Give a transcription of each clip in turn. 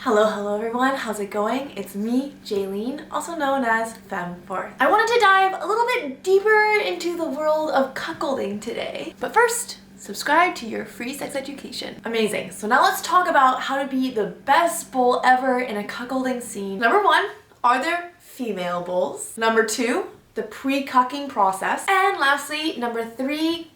Hello everyone, how's it going? It's me, Jaylene, also known as FemmeForth. I wanted to dive a little bit deeper into the world of cuckolding today. But first, subscribe to your free sex education. Amazing, so now let's talk about how to be the best bull ever in a cuckolding scene. Number 1, are there female bulls? Number 2, the pre-cucking process. And lastly, number 3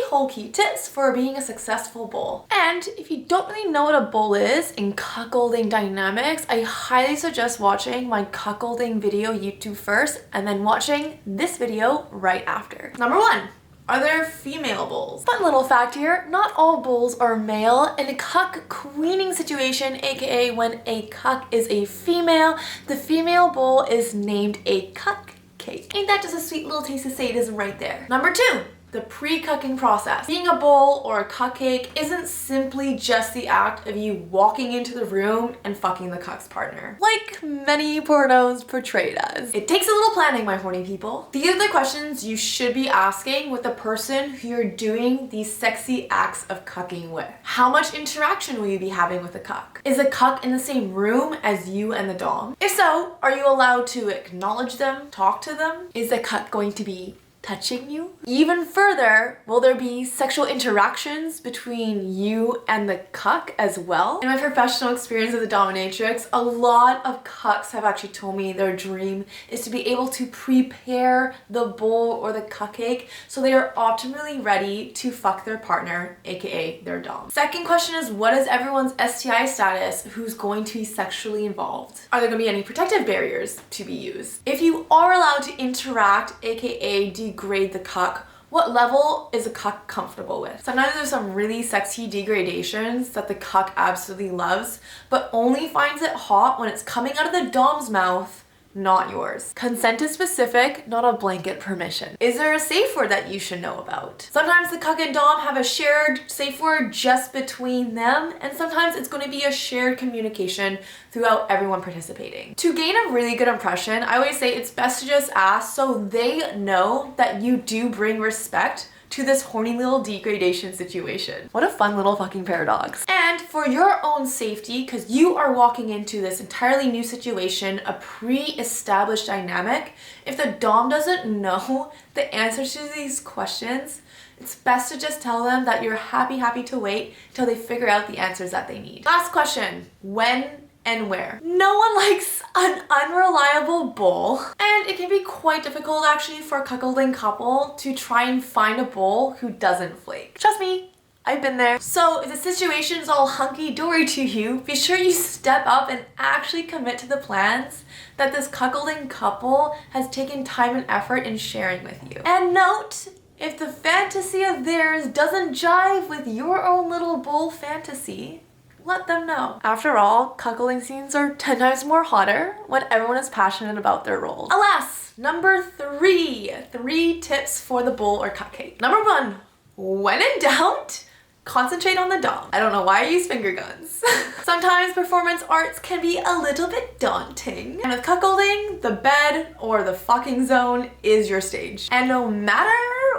whole key tips for being a successful bull. And if you don't really know what a bull is in cuckolding dynamics, I highly suggest watching my cuckolding video YouTube first and then watching this video right after. Number 1. Are there female bulls? Fun little fact here, not all bulls are male. In a cuck queening situation, aka when a cuck is a female, the female bull is named a cuck cake. Ain't that just a sweet little taste of sadism right there? Number 2. The pre-cucking process. Being a bull or a cuckold isn't simply just the act of you walking into the room and fucking the cuck's partner, like many pornos portray it as. It takes a little planning, my horny people. These are the questions you should be asking with the person who you're doing these sexy acts of cucking with. How much interaction will you be having with the cuck? Is the cuck in the same room as you and the dom? If so, are you allowed to acknowledge them, talk to them? Is the cuck going to be touching you? Even further, will there be sexual interactions between you and the cuck as well? In my professional experience as a dominatrix, a lot of cucks have actually told me their dream is to be able to prepare the bull or the cuckold so they are optimally ready to fuck their partner, aka their dom. Second question is, what is everyone's STI status who's going to be sexually involved? Are there going to be any protective barriers to be used? If you are allowed to interact, aka degrade the cuck, what level is a cuck comfortable with? Sometimes there's some really sexy degradations that the cuck absolutely loves, but only finds it hot when it's coming out of the dom's mouth, not yours. Consent is specific, not a blanket permission. Is there a safe word that you should know about? Sometimes the cuck and dom have a shared safe word just between them, and sometimes it's going to be a shared communication throughout everyone participating. To gain a really good impression, I always say it's best to just ask so they know that you do bring respect to this horny little degradation situation. What a fun little fucking paradox. And for your own safety, because you are walking into this entirely new situation, a pre-established dynamic, if the dom doesn't know the answers to these questions, it's best to just tell them that you're happy to wait till they figure out the answers that they need. Last question, when and where? No one likes an unreliable bull, and it can be quite difficult actually for a cuckolding couple to try and find a bull who doesn't flake. Trust me, I've been there. So if the situation is all hunky-dory to you, be sure you step up and actually commit to the plans that this cuckolding couple has taken time and effort in sharing with you. And note, if the fantasy of theirs doesn't jive with your own little bull fantasy, let them know. After all, cuckolding scenes are 10 times more hotter when everyone is passionate about their roles. Alas, number 3 tips for the bull or cuckold. Number 1, when in doubt, concentrate on the dom. I don't know why I use finger guns. Sometimes performance arts can be a little bit daunting. And with cuckolding, the bed or the fucking zone is your stage. And no matter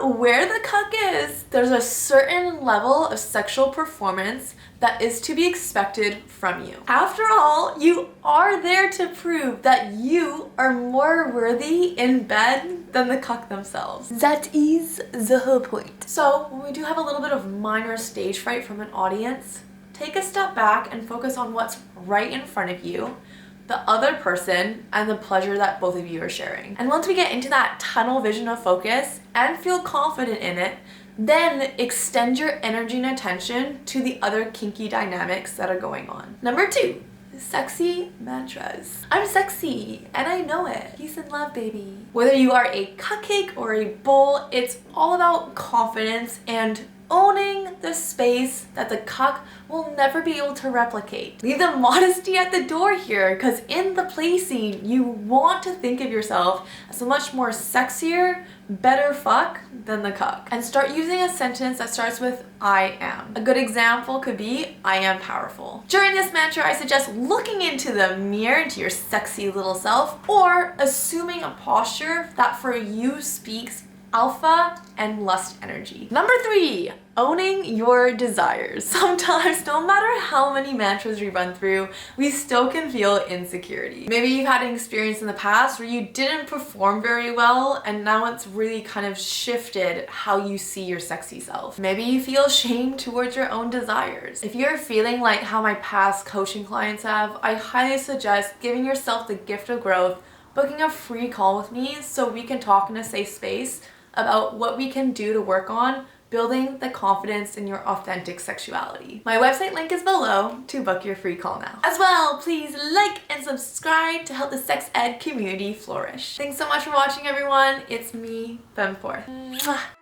where the cuck is, there's a certain level of sexual performance that is to be expected from you. After all, you are there to prove that you are more worthy in bed than the cuck themselves. That is the whole point. So when we do have a little bit of minor stage fright from an audience, take a step back and focus on what's right in front of you, the other person, and the pleasure that both of you are sharing. And once we get into that tunnel vision of focus and feel confident in it, then extend your energy and attention to the other kinky dynamics that are going on. Number 2, sexy mantras. I'm sexy and I know it. Peace and love, baby. Whether you are a cuckold or a bull, it's all about confidence and owning the space that the cuck will never be able to replicate. Leave the modesty at the door here, because in the play scene, you want to think of yourself as a much more sexier, better fuck than the cuck. And start using a sentence that starts with I am. A good example could be, I am powerful. During this mantra, I suggest looking into the mirror, into your sexy little self, or assuming a posture that for you speaks alpha and lust energy. Number 3, owning your desires. Sometimes, no matter how many mantras we run through, we still can feel insecurity. Maybe you've had an experience in the past where you didn't perform very well, and now it's really kind of shifted how you see your sexy self. Maybe you feel shame towards your own desires. If you're feeling like how my past coaching clients have, I highly suggest giving yourself the gift of growth, booking a free call with me so we can talk in a safe space about what we can do to work on building the confidence in your authentic sexuality. My website link is below to book your free call now. As well, please like and subscribe to help the sex ed community flourish. Thanks so much for watching, everyone. It's me, FemmeForth. Mwah.